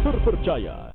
terpercaya.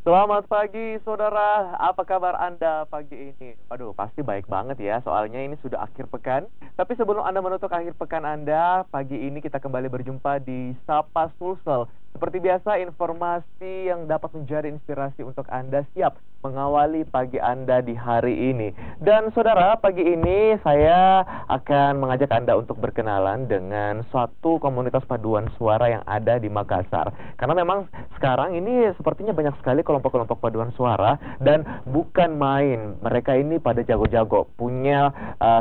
Selamat pagi saudara, apa kabar Anda pagi ini? Aduh, pasti baik banget ya, soalnya ini sudah akhir pekan. Tapi sebelum Anda menutup akhir pekan Anda, pagi ini kita kembali berjumpa di Sapa Sulsel. Seperti biasa, informasi yang dapat menjadi inspirasi untuk Anda siap mengawali pagi Anda di hari ini. Dan saudara, pagi ini saya akan mengajak Anda untuk berkenalan dengan suatu komunitas paduan suara yang ada di Makassar. Karena memang sekarang ini sepertinya banyak sekali kelompok-kelompok paduan suara dan bukan main. Mereka ini pada jago-jago, punya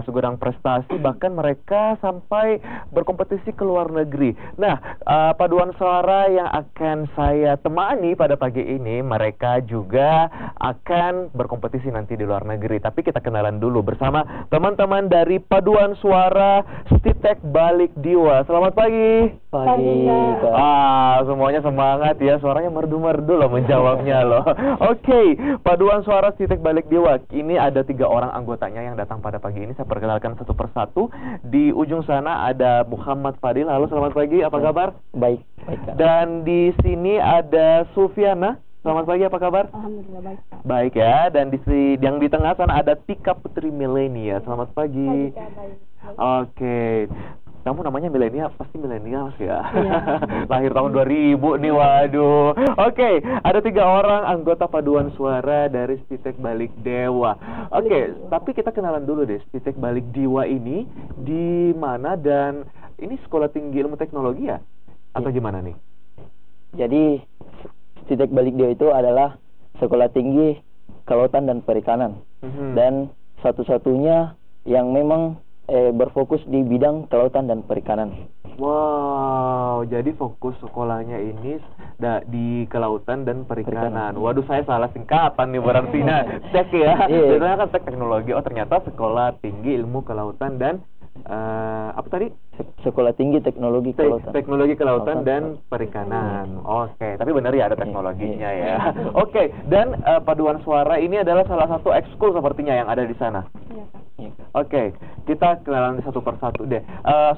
segudang prestasi, bahkan mereka sampai berkompetisi ke luar negeri. Nah, paduan suara yang akan saya temani pada pagi ini, mereka juga akan berkompetisi nanti di luar negeri. Tapi kita kenalan dulu bersama teman-teman dari paduan suara Stitek Balik Diwa. Selamat pagi. Pagi. Semuanya semangat ya, suaranya merdu-merdu loh menjawabnya loh. Oke, paduan suara Stitek Balik Diwa. Ini ada 3 orang anggotanya yang datang pada pagi ini. Saya perkenalkan satu persatu. Di ujung sana ada Muhammad Fadil. Halo, selamat pagi. Apa kabar? Baik, baik. Kak. Dan di sini ada Sufiana. Selamat pagi, apa kabar? Alhamdulillah baik, Kak. Baik ya. Dan yang di tengah sana ada Tika Putri Milenia. Selamat pagi. Baik, Kak, baik. Oke. Kamu namanya milenial, pasti milenial ya. Iya. Lahir tahun 2000 nih, waduh. Oke, ada 3 orang anggota paduan suara dari Stitek Balik Dewa. Oke, tapi kita kenalan dulu deh. Stitek Balik Diwa ini di mana dan ini sekolah tinggi ilmu teknologi ya? Atau gimana nih? Jadi Stitek Balik Dewa itu adalah sekolah tinggi kelautan dan perikanan. Dan satu-satunya yang memang berfokus di bidang kelautan dan perikanan. Wow, jadi fokus sekolahnya ini di kelautan dan perikanan. Waduh, saya salah singkatan nih berarti. Nah, cek ya. Biasanya kan cek teknologi. Oh, ternyata sekolah tinggi ilmu kelautan dan apa tadi? Sekolah tinggi teknologi kelautan. Teknologi kelautan dan perikanan. Oke, tapi benar ya ada teknologinya ya. Oke, dan paduan suara ini adalah salah satu ekskul sepertinya yang ada di sana. Iya, Kak. Oke, kita kenalan satu persatu deh.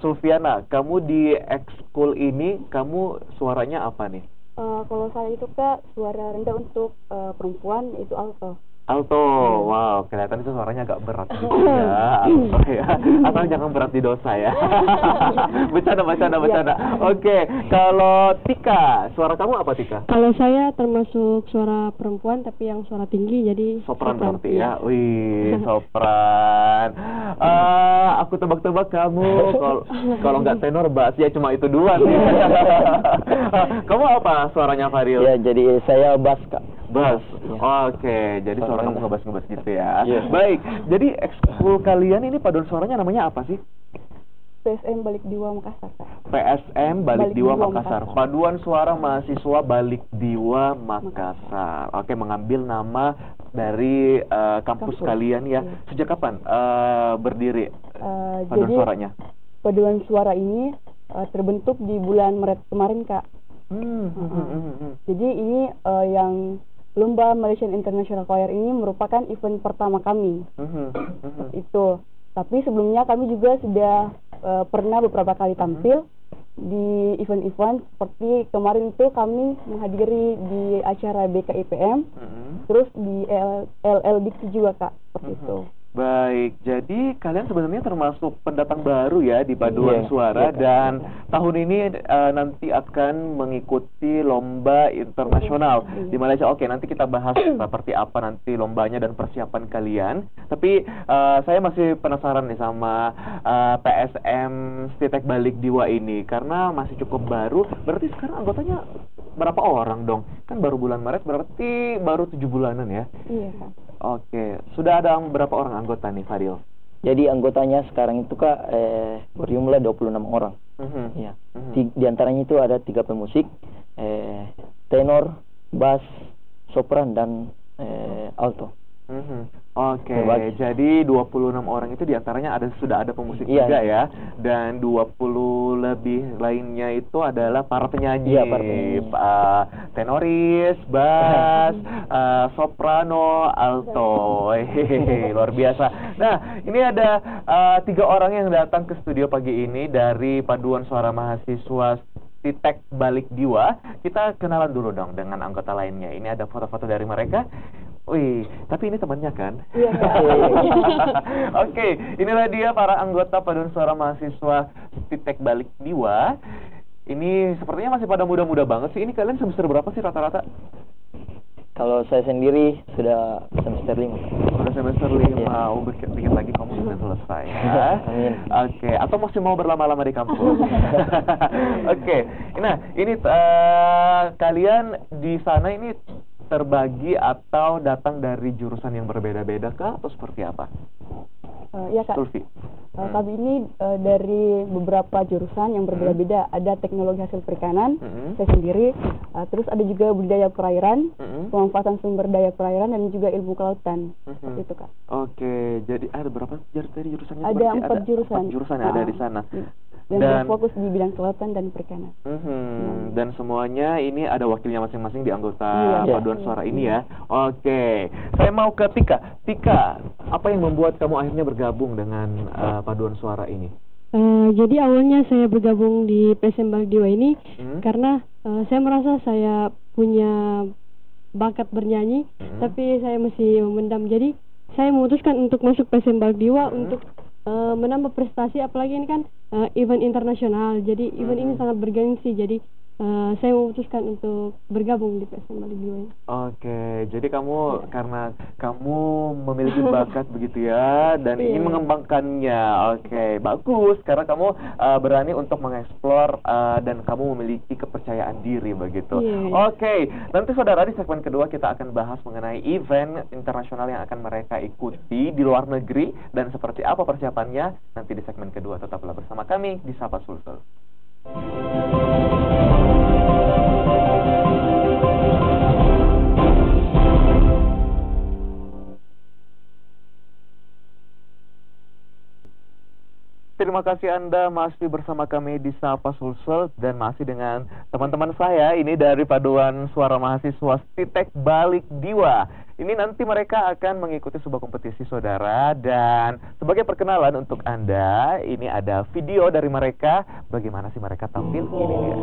Sulfiana, kamu di ekskul ini, kamu suaranya apa nih? Kalau saya itu, Kak, suara rendah untuk perempuan itu alto. Alto, wow, kelihatan itu suaranya agak berat gitu ya. Alto ya, asal jangan berat di dosa ya. Bercanda. Oke, kalau Tika, suara kamu apa Tika? Kalau saya termasuk suara perempuan tapi yang suara tinggi, jadi Sopran berarti ya. Wih, sopran. Aku tebak-tebak kamu kalau nggak tenor bass ya cuma itu dua sih. Kamu apa suaranya Faril? Ya, jadi saya bass, Kak. Bass. Ya. Oke, jadi suara kamu ngebas-ngebas gitu ya. Iya. Baik, jadi ekskul kalian ini paduan suaranya namanya apa sih? PSM Balik Diwa Makassar, Kak. PSM Balik Diwa Makassar. Makassar. Paduan suara mahasiswa Balik Diwa Makassar. Oke, mengambil nama dari kampus kalian ya. Iya. Sejak kapan berdiri paduan Jadi suaranya? paduan suara ini terbentuk di bulan Maret kemarin, Kak. Jadi ini yang Lomba Malaysian International Choir ini merupakan event pertama kami. Itu. Tapi sebelumnya kami juga sudah pernah beberapa kali tampil di event-event seperti kemarin itu kami menghadiri di acara BKIPM, terus di LLDIC juga, Kak, seperti itu. Baik, jadi kalian sebenarnya termasuk pendatang baru ya di paduan suara dan tahun ini nanti akan mengikuti lomba internasional di Malaysia. Oke, nanti kita bahas seperti apa nanti lombanya dan persiapan kalian. Tapi saya masih penasaran nih sama PSM Stitek Balik Diwa ini karena masih cukup baru. Berarti sekarang anggotanya berapa orang dong? Kan baru bulan Maret, berarti baru 7 bulanan ya? Iya, Kak. Oke, sudah ada berapa orang anggota nih, Fadil? Jadi anggotanya sekarang itu, Kak, berjumlah 26 orang. Ya. Di antaranya itu ada 3 pemusik, tenor, bass, sopran, dan alto. Oke, Terbagi. jadi 26 orang itu diantaranya sudah ada pemusik Iya. juga ya. Dan 20 lebih lainnya itu adalah para penyanyi. Iya, para penyanyi. Tenoris, bass, soprano, alto. Hehehe, luar biasa. Nah, ini ada 3 orang yang datang ke studio pagi ini dari Paduan Suara Mahasiswa Titek Balik Diwa. Kita kenalan dulu dong dengan anggota lainnya. Ini ada foto-foto dari mereka. Wih, tapi ini temannya kan? Iya. Oke, inilah dia para anggota Paduan Suara Mahasiswa Titek Balik Diwa. Ini sepertinya masih pada muda-muda banget sih. Ini kalian semester berapa sih rata-rata? Kalau saya sendiri sudah semester 5. Udah semester 5, Iya. dikit lagi kamu sudah selesai ya. Amin. Oke, atau masih mau berlama-lama di kampus? Oke, nah ini kalian di sana ini terbagi atau datang dari jurusan yang berbeda-beda kah atau seperti apa? Iya Kak. Tulfi. Kami ini dari beberapa jurusan yang berbeda-beda. Ada teknologi hasil perikanan, saya sendiri. Terus ada juga budidaya perairan, pemanfaatan sumber daya perairan, dan juga ilmu kelautan. Seperti itu Kak. Oke, jadi ada berapa tadi jurusannya? Ada Berarti 4 jurusan. 4 jurusan yang ada di sana. Dan berfokus di bidang kelautan dan perikanan. Dan semuanya ini ada wakilnya masing-masing di anggota Iya. Paduan Suara ini ya. Oke, saya mau ke Tika. Tika, apa yang membuat kamu akhirnya bergabung dengan Paduan Suara ini? Jadi awalnya saya bergabung di PSM Balik Diwa ini karena saya merasa saya punya bakat bernyanyi, tapi saya masih memendam. Jadi saya memutuskan untuk masuk PSM Balik Diwa untuk menambah prestasi, apalagi ini kan event internasional. Jadi event ini sangat bergengsi. Jadi saya memutuskan untuk bergabung di PSM Balik Diwa ini. Oke, jadi kamu karena kamu memiliki bakat begitu ya dan ingin mengembangkannya. Oke, bagus karena kamu berani untuk mengeksplor dan kamu memiliki kepercayaan diri begitu. Oke, nanti saudara di segmen kedua kita akan bahas mengenai event internasional yang akan mereka ikuti di luar negeri dan seperti apa persiapannya nanti di segmen kedua. Tetaplah bersama kami di Sapa Sulsel. Terima kasih Anda masih bersama kami di Sapa Sulsel dan masih dengan teman-teman saya ini dari Paduan Suara Mahasiswa Titek Balik Diwa. Ini nanti mereka akan mengikuti sebuah kompetisi saudara dan sebagai perkenalan untuk Anda, ini ada video dari mereka. Bagaimana sih mereka tampil? Ini dia.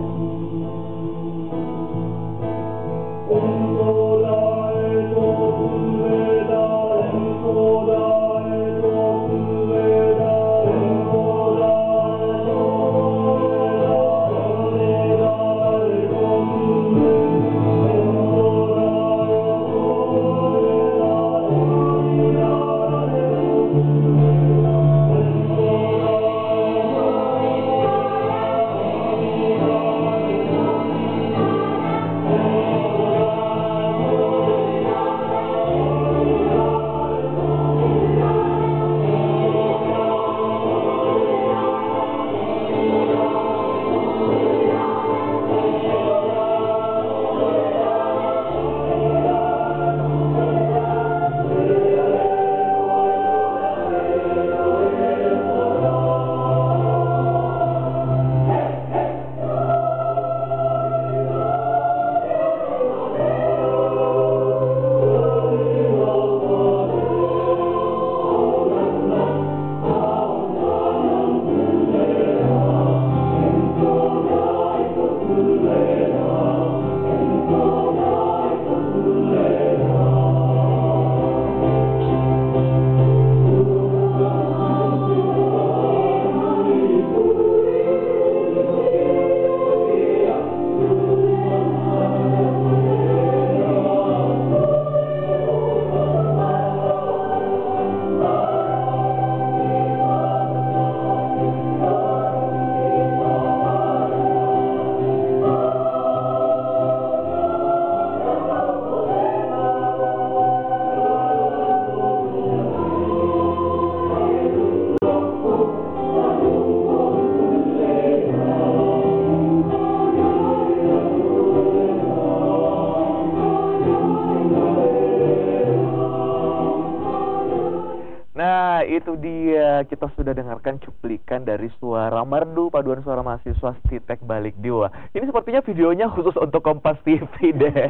Nah, itu dia. Kita sudah dengarkan cuplikan dari suara merdu paduan suara mahasiswa Stitek Balik Diwa. Ini sepertinya videonya khusus untuk Kompas TV deh.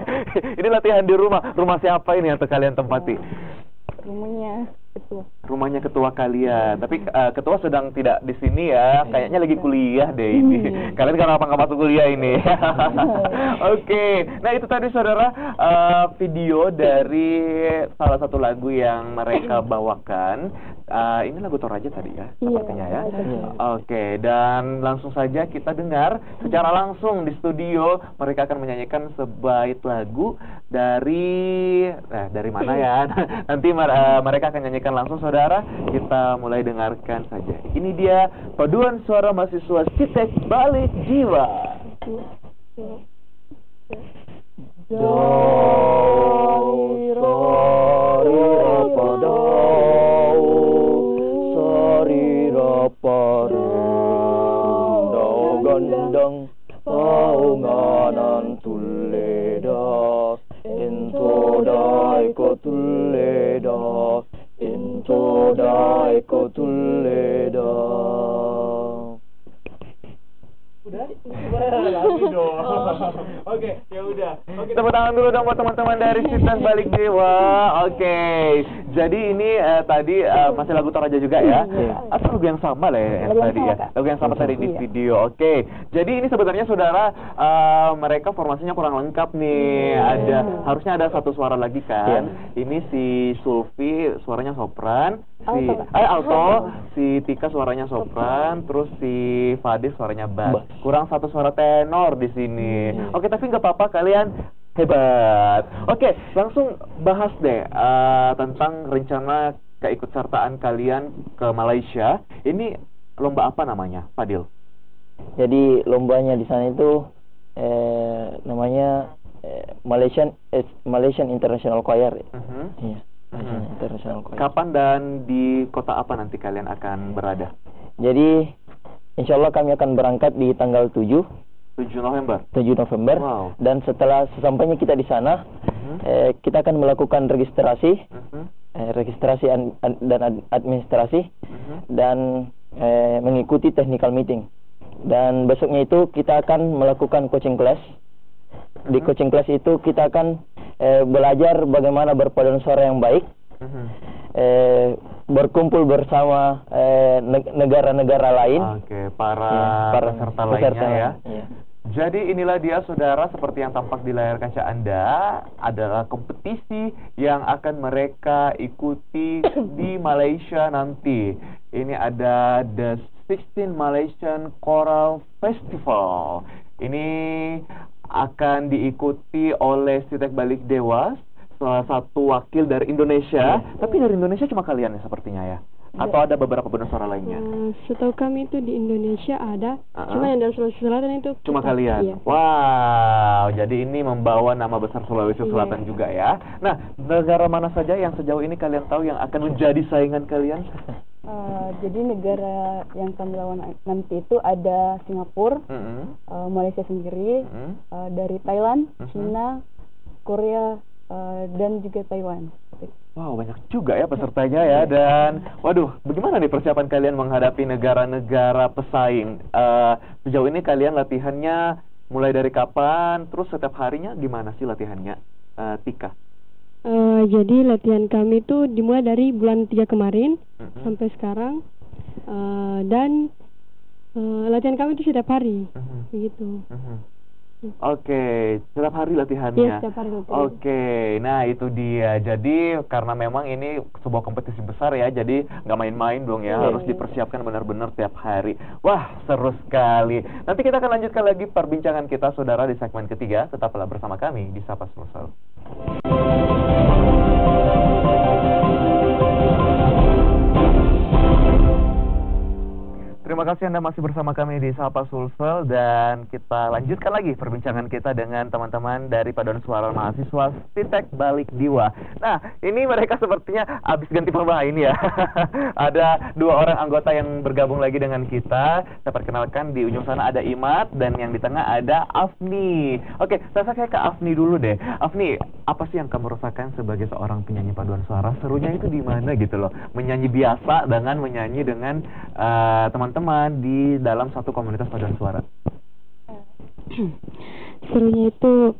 Ini latihan di rumah. Rumah siapa ini yang kalian tempati? Rumahnya ketua. Rumahnya ketua kalian. Tapi ketua sedang tidak di sini ya. Kayaknya lagi kuliah deh ini. Kalian kenapa nggak masuk kuliah ini? Oke. Nah, itu tadi saudara video dari salah satu lagu yang mereka bawakan. Ini lagu Toraja tadi ya, sepertinya ya. Oke, dan langsung saja kita dengar secara langsung di studio mereka akan menyanyikan sebait lagu dari mana ya? Nanti mereka akan nyanyikan langsung saudara. Kita mulai dengarkan saja. Ini dia paduan suara mahasiswa Stitek Balik Diwa. Gandang paunganan tuleda into daiko tuleda into daiko tuleda. Udah? Lagi dong. Oke, ya udah. Oke, tepuk tangan dulu dong buat teman-teman dari Stitek Balik Diwa. Oke. Jadi ini tadi masih lagu Toraja juga ya? Atau lagu yang sama lah yang tadi ya? Lagu yang sama tadi di video. Oke. Jadi ini sebenarnya saudara mereka formasinya kurang lengkap nih. Harusnya ada satu suara lagi kan? Ini si Sulfi suaranya sopran, alto, si Tika suaranya sopran, terus si Fadis suaranya bass. Kurang satu suara tenor di sini. Oke, tapi nggak apa-apa, kalian hebat. Oke, langsung bahas deh tentang rencana keikutsertaan kalian ke Malaysia. Ini lomba apa namanya, Fadil? Jadi lombanya di sana itu namanya Malaysian International Choir. Iya. International Choir. Kapan dan di kota apa nanti kalian akan berada? Jadi insya Allah kami akan berangkat di tanggal 7 November. Wow. Dan setelah sesampainya kita di sana, kita akan melakukan registrasi, dan administrasi, dan mengikuti technical meeting. Dan besoknya itu kita akan melakukan coaching class. Di coaching class itu kita akan belajar bagaimana berpaduan suara yang baik, berkumpul bersama negara-negara lain. Oke, para peserta lainnya ya. Iya. Jadi inilah dia saudara, seperti yang tampak di layar kaca Anda adalah kompetisi yang akan mereka ikuti di Malaysia nanti. Ini ada The 16 Malaysian Choral Festival. Ini akan diikuti oleh Stitek Balik Diwa, salah satu wakil dari Indonesia. Tapi dari Indonesia cuma kalian ya sepertinya ya? Atau ada beberapa penuh suara lainnya? Setahu kami itu di Indonesia ada, cuma yang dari Sulawesi Selatan itu cuma kalian? Iya. Wow, jadi ini membawa nama besar Sulawesi Selatan juga ya. Nah, negara mana saja yang sejauh ini kalian tahu yang akan menjadi saingan kalian? Jadi negara yang kami lawan nanti itu ada Singapura, Malaysia sendiri, dari Thailand, China, Korea, dan juga Taiwan. Wow, banyak juga ya pesertanya ya. Dan waduh, bagaimana nih persiapan kalian menghadapi negara-negara pesaing? Sejauh ini kalian latihannya mulai dari kapan? Terus setiap harinya gimana sih latihannya, Tika? Jadi latihan kami itu dimulai dari bulan 3 kemarin sampai sekarang, dan latihan kami itu setiap hari, begitu. Oke, setiap hari latihannya. Iya, setiap hari latihan. Oke, nah itu dia. Jadi karena memang ini sebuah kompetisi besar ya, jadi nggak main-main dong ya, harus dipersiapkan benar-benar tiap hari. Wah, seru sekali. Nanti kita akan lanjutkan lagi perbincangan kita saudara di segmen ketiga. Tetaplah bersama kami di Sapa Sulsel. Terima kasih Anda masih bersama kami di Sapa Sulsel, dan kita lanjutkan lagi perbincangan kita dengan teman-teman dari Paduan Suara Mahasiswa STITEK Balik Diwa. Nah, ini mereka sepertinya habis ganti pemain ya. Ada dua orang anggota yang bergabung lagi dengan kita. Saya perkenalkan, di ujung sana ada Imat dan yang di tengah ada Afni. Oke, saya ke Afni dulu deh. Afni, apa sih yang kamu rasakan sebagai seorang penyanyi paduan suara? Serunya itu di mana gitu loh? Menyanyi biasa dengan menyanyi dengan teman-teman di dalam satu komunitas paduan suara. Serunya itu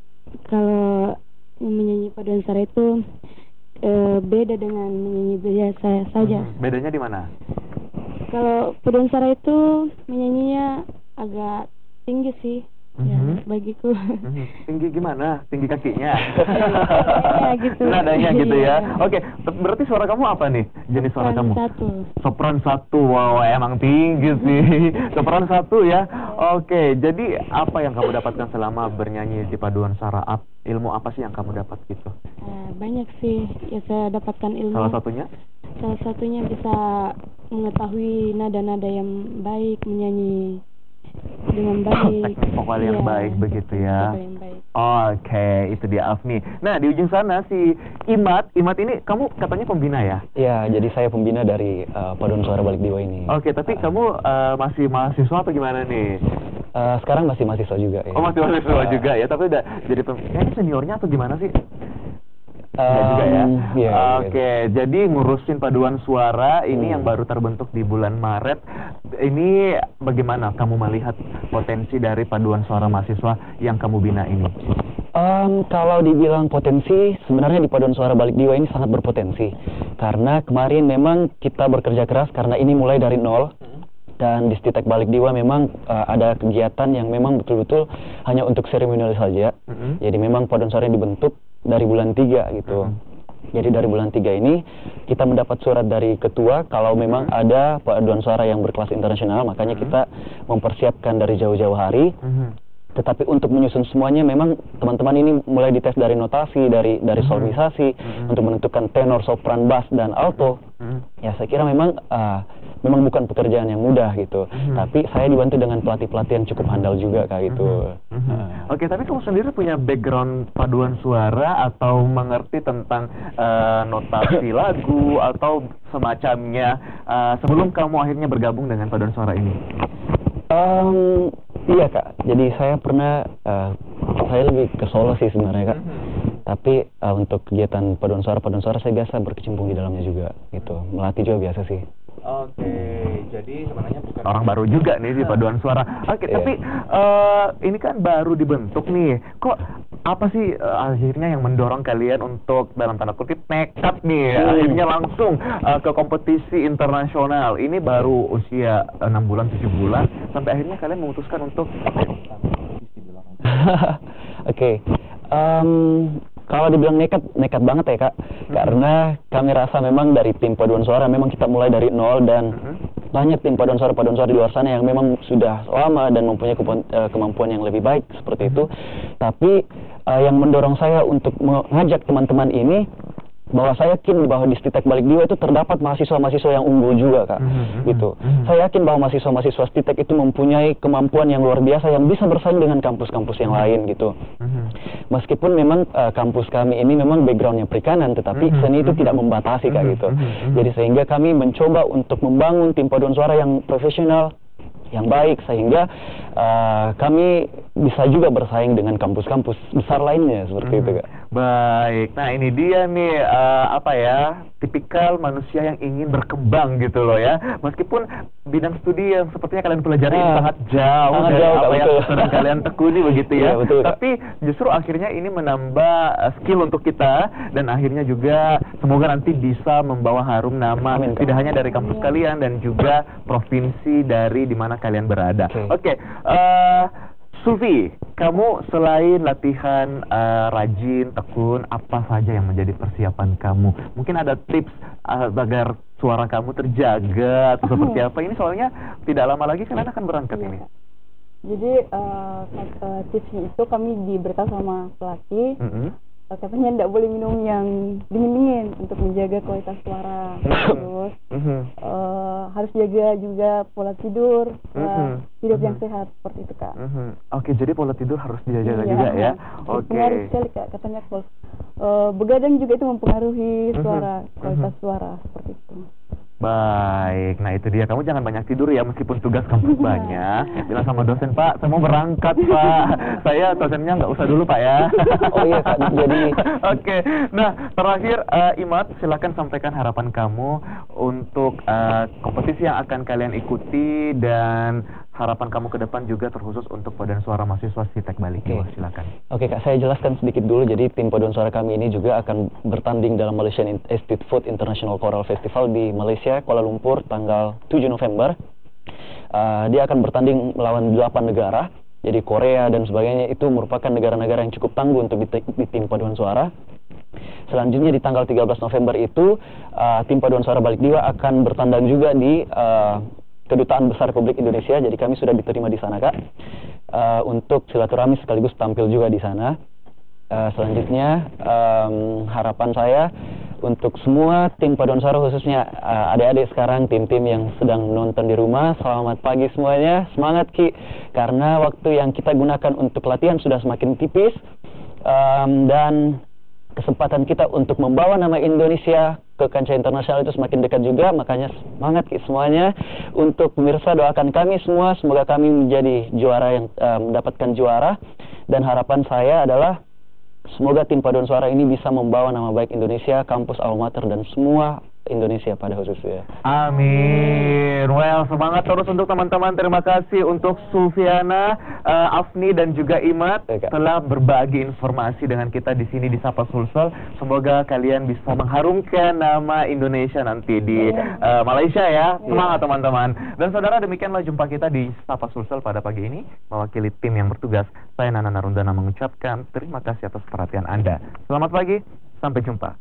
kalau menyanyi paduan suara itu beda dengan menyanyi biasa saja. Bedanya di mana? Kalau paduan suara itu menyanyinya agak tinggi sih. Ya, bagiku. Tinggi gimana? Tinggi kakinya? Ya, gitu. Nadanya gitu ya. Oke, berarti suara kamu apa nih? Jenis suara kamu? Sopran 1. Wow, emang tinggi sih. Sopran 1 ya. Oke, jadi apa yang kamu dapatkan selama bernyanyi di paduan suara? Ilmu apa sih yang kamu dapat gitu? Banyak sih ya saya dapatkan ilmu. Salah satunya? Salah satunya bisa mengetahui nada-nada yang baik, menyanyi dengan baik, teknik vokal yang baik begitu ya. Yang baik. Oke, itu dia Afni. Nah, di ujung sana si Imat ini kamu katanya pembina ya? Ya, jadi saya pembina dari Paduan Suara Balik Diwa ini. Oke, tapi kamu masih mahasiswa atau gimana nih? Sekarang masih mahasiswa juga ya. Oh, masih mahasiswa juga ya, tapi udah jadi ini seniornya atau gimana sih? Enggak juga ya. Iya, Oke, jadi ngurusin paduan suara ini yang baru terbentuk di bulan Maret. Ini bagaimana kamu melihat potensi dari paduan suara mahasiswa yang kamu bina ini? Kalau dibilang potensi, sebenarnya di Paduan Suara Balik Diwa ini sangat berpotensi. Karena kemarin memang kita bekerja keras karena ini mulai dari nol. Dan di STITEK Balik Diwa memang ada kegiatan yang memang betul-betul hanya untuk seremonial saja. Jadi memang paduan suara yang dibentuk dari bulan 3 gitu. Jadi dari bulan 3 ini kita mendapat surat dari ketua kalau memang ada paduan suara yang berkelas internasional, makanya kita mempersiapkan dari jauh-jauh hari. Tetapi untuk menyusun semuanya memang teman-teman ini mulai dites dari notasi, dari solmisasi untuk menentukan tenor, sopran, bass dan alto. Ya saya kira memang bukan pekerjaan yang mudah gitu. Tapi saya dibantu dengan pelatih-pelatih yang cukup handal juga kayak gitu. Oke, tapi kamu sendiri punya background paduan suara atau mengerti tentang notasi lagu atau semacamnya sebelum kamu akhirnya bergabung dengan paduan suara ini? Iya Kak, jadi saya pernah, saya lebih ke solo sih sebenarnya Kak. Tapi untuk kegiatan paduan suara saya biasa berkecimpung di dalamnya juga gitu. Melatih juga biasa sih. Oke, jadi sebenarnya bukan orang baru juga nih di paduan suara. Oke, tapi ini kan baru dibentuk nih. Kok apa sih akhirnya yang mendorong kalian untuk dalam tanda kutip nekat nih akhirnya langsung ke kompetisi internasional? Ini baru usia 6 bulan 7 bulan sampai akhirnya kalian memutuskan untuk Oke. Kalau dibilang nekat banget ya Kak, karena kami rasa memang dari tim paduan suara memang kita mulai dari nol dan banyak tim paduan suara di luar sana yang memang sudah lama dan mempunyai kemampuan yang lebih baik seperti itu. Tapi yang mendorong saya untuk mengajak teman-teman ini, bahwa saya yakin bahwa di STITEK Balik Diwa itu terdapat mahasiswa-mahasiswa yang unggul juga Kak, gitu. Saya yakin bahwa mahasiswa-mahasiswa STITEK itu mempunyai kemampuan yang luar biasa yang bisa bersaing dengan kampus-kampus yang lain gitu. Meskipun memang kampus kami ini memang backgroundnya perikanan, tetapi seni itu tidak membatasi Kak gitu. Jadi sehingga kami mencoba untuk membangun tim paduan suara yang profesional, yang baik, sehingga kami bisa juga bersaing dengan kampus-kampus besar lainnya seperti itu Kak. Baik, nah ini dia nih tipikal manusia yang ingin berkembang gitu loh ya. Meskipun bidang studi yang sepertinya kalian pelajari sangat jauh dari apa yang sedang kalian tekuni begitu ya. Betul, tapi justru akhirnya ini menambah skill untuk kita dan akhirnya juga semoga nanti bisa membawa harum nama tidak hanya dari kampus kalian dan juga provinsi dari di mana kalian berada. Oke. Sulfi, kamu selain latihan rajin, tekun, apa saja yang menjadi persiapan kamu? Mungkin ada tips agar suara kamu terjaga atau seperti apa? Ini soalnya tidak lama lagi kalian akan berangkat ini. Jadi tipsnya itu kami diberitahu sama pelatih, katanya tidak boleh minum yang dingin-dingin untuk menjaga kualitas suara. Terus harus jaga juga pola tidur, hidup yang sehat seperti itu Kak. Oke, jadi pola tidur harus dijaga Iya. juga ya. Oke. Pengaruh sekali Kak, katanya kalau begadang juga itu mempengaruhi suara, kualitas suara seperti itu. Baik, nah itu dia. Kamu jangan banyak tidur ya, meskipun tugas kampus banyak. Bilang sama dosen, Pak, saya mau berangkat, Pak. Saya dosennya nggak usah dulu, Pak ya. Oh iya Kak, jadi Oke, nah terakhir Imad, silakan sampaikan harapan kamu untuk kompetisi yang akan kalian ikuti dan harapan kamu ke depan juga terkhusus untuk paduan suara mahasiswa Sitek Balik. Silakan. Oke Kak, saya jelaskan sedikit dulu. Jadi tim paduan suara kami ini juga akan bertanding dalam Malaysian Street Food International Choral Festival di Malaysia, Kuala Lumpur, tanggal 7 November. Dia akan bertanding melawan 8 negara. Jadi Korea dan sebagainya itu merupakan negara-negara yang cukup tangguh untuk di tim paduan suara. Selanjutnya di tanggal 13 November itu tim paduan suara Balik Diwa akan bertandang juga di Kedutaan Besar Republik Indonesia. Jadi kami sudah diterima di sana Kak, untuk silaturahmi sekaligus tampil juga di sana. Selanjutnya harapan saya untuk semua tim paduan suara, khususnya adik-adik sekarang, tim-tim yang sedang nonton di rumah, selamat pagi semuanya, semangat Ki, karena waktu yang kita gunakan untuk latihan sudah semakin tipis, dan kesempatan kita untuk membawa nama Indonesia ke kancah internasional itu semakin dekat juga. Makanya semangat Ki semuanya. Untuk pemirsa, doakan kami semua, semoga kami menjadi juara yang mendapatkan juara, dan harapan saya adalah semoga tim paduan suara ini bisa membawa nama baik Indonesia, kampus alma mater, dan semua Indonesia pada khususnya. Amin. Well, semangat terus untuk teman-teman. Terima kasih untuk Sulfiana, Afni, dan juga Imad telah berbagi informasi dengan kita di sini di Sapa Sulsel. Semoga kalian bisa mengharumkan nama Indonesia nanti di Malaysia ya. Semangat teman-teman. Dan saudara, demikianlah jumpa kita di Sapa Sulsel pada pagi ini. Mewakili tim yang bertugas, saya Nana Narundana mengucapkan terima kasih atas perhatian Anda. Selamat pagi, sampai jumpa.